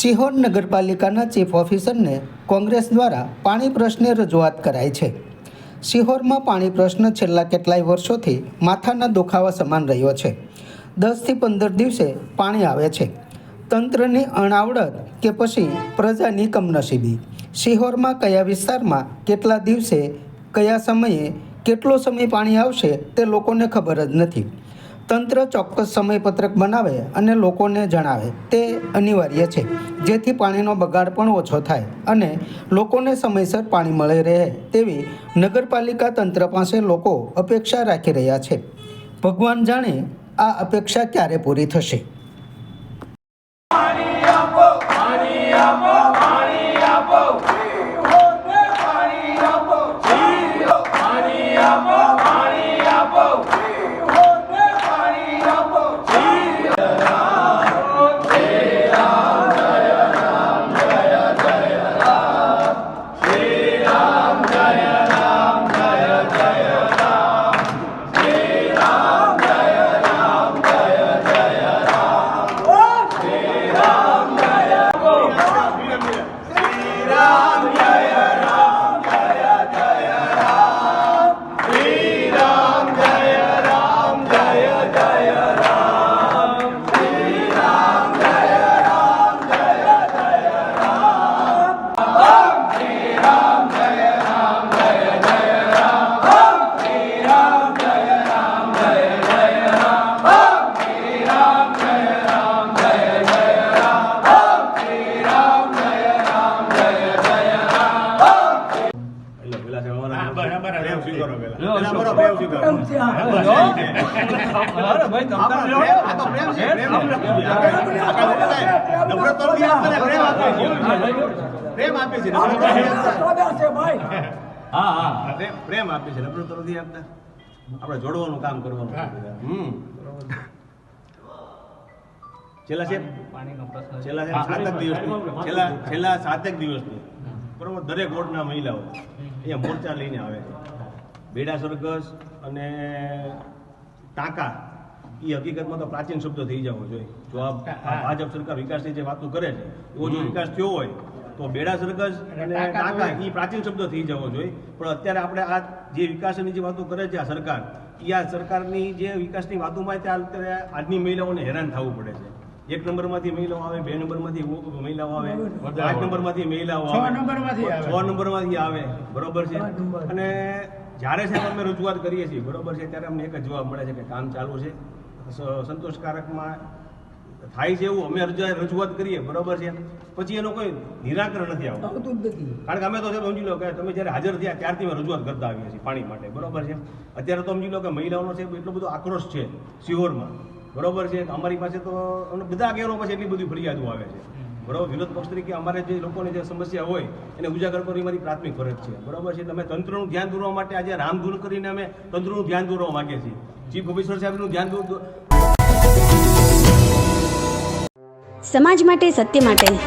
સિહોર નગરપાલિકાના ચીફ ઓફિસરને કોંગ્રેસ દ્વારા પાણી પ્રશ્ને રજૂઆત કરાઈ છે। સિહોરમાં પાણી પ્રશ્ન છેલ્લા કેટલાય વર્ષોથી માથાના દુખાવા સમાન રહ્યો છે। 10 થી 15 દિવસે પાણી આવે છે। તંત્રની અણાવડત કે પછી પ્રજાની કમનસીબી? સિહોરમાં કયા વિસ્તારમાં કેટલા દિવસે કયા સમયે કેટલો સમય પાણી આવશે તે લોકોને ખબર જ નથી। તંત્ર ચોક્કસ સમયપત્રક બનાવે અને લોકોને જણાવે તે અનિવાર્ય છે, જેથી પાણીનો બગાડ પણ ઓછો થાય અને લોકોને સમયસર પાણી મળી રહે તેવી નગરપાલિકા તંત્ર પાસે લોકો અપેક્ષા રાખી રહ્યા છે। ભગવાન જાણે આ અપેક્ષા ક્યારે પૂરી થશે। પ્રેમ આપે છે, નફરત નથી આપતા। આપણે જોડવાનું કામ કરવાનું। છેલ્લા 7 દિવસથી બરોબર દરેક વોર્ડના મહિલાઓ અહીંયા મોરચા લઈને આવે છે। બેડા સરઘસ અને ટાંકા એ હકીકતમાં તો પ્રાચીન શબ્દ થઈ જવો જોઈએ। જો આ ભાજપ સરકાર વિકાસની જે વાતો કરે છે એવો જો વિકાસ થયો હોય તો બેડા સરઘસ અને ટાંકા એ પ્રાચીન શબ્દ થઈ જવો જોઈએ। પણ અત્યારે આપણે આ જે વિકાસની જે વાતો કરે છે આ સરકાર, એ આ સરકારની જે વિકાસની વાતોમાં ત્યાં અત્યારે આજની મહિલાઓને હેરાન થવું પડે છે। 1 નંબરમાંથી મહિલાઓ આવે, 2 નંબરમાંથી મહિલાઓ આવે, 8 નંબરમાંથી મહિલાઓ આવે, 6 નંબરમાંથી આવે, બરોબર છે। અને જ્યારે સાહેબ અમે રજૂઆત કરીએ છીએ બરોબર છે ત્યારે અમને એક જ જવાબ મળે છે કે કામ ચાલુ છે, સંતોષકારકમાં થાય છે એવું અમે રજૂઆત કરીએ બરોબર છે, પછી એનો કોઈ નિરાકરણ નથી આવતું। કારણ કે અમે તો સમજી લો કે તમે જ્યારે હાજર થયા ત્યારથી અમે રજૂઆત કરતા આવીએ છીએ પાણી માટે બરોબર છે। અત્યારે તો સમજી લો કે મહિલાઓનો છે એટલો બધો આક્રોશ છે સિહોરમાં બરોબર છે। અમારી પાસે તો બધા આગેવાનો પાસે એટલી બધી ફરિયાદો આવે છે બરોબર। વિરોધ પક્ષ તરીકે અમારે જે લોકોની જે સમસ્યા હોય એને ઉજાગર કરવી મારી પ્રાથમિક ફરજ છે બરોબર છે। અમે તંત્રનું ધ્યાન દોરવા માટે આજે રામધૂન કરીને અમે તંત્રનું ધ્યાન દોરવા માંગીએ છીએ। ચીફ ઓફિસર સાહેબનું ધ્યાન સમાજ માટે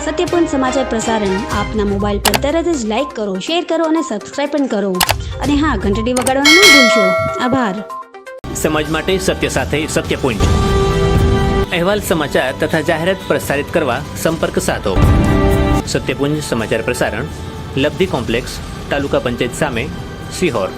સત્યપૂર્ણ સમાચાર પ્રસારણ આપના મોબાઈલ પર તરત જ લાઈક કરો, શેર કરો અને સબસ્ક્રાઇબ પણ કરો। અને હા, ઘંટડી વગાડવાનું ન ભૂલશો। આભાર। સમાજ માટે સત્ય સાથે સત્યપૂર્ણ અહેવાલ, સમાચાર તથા જાહેરાત પ્રસારિત કરવા સંપર્ક સાધો। સત્યપુંજ સમાચાર પ્રસારણ, લબ્ધિ કોમ્પ્લેક્સ, તાલુકા પંચાયત સામે, સિહોર।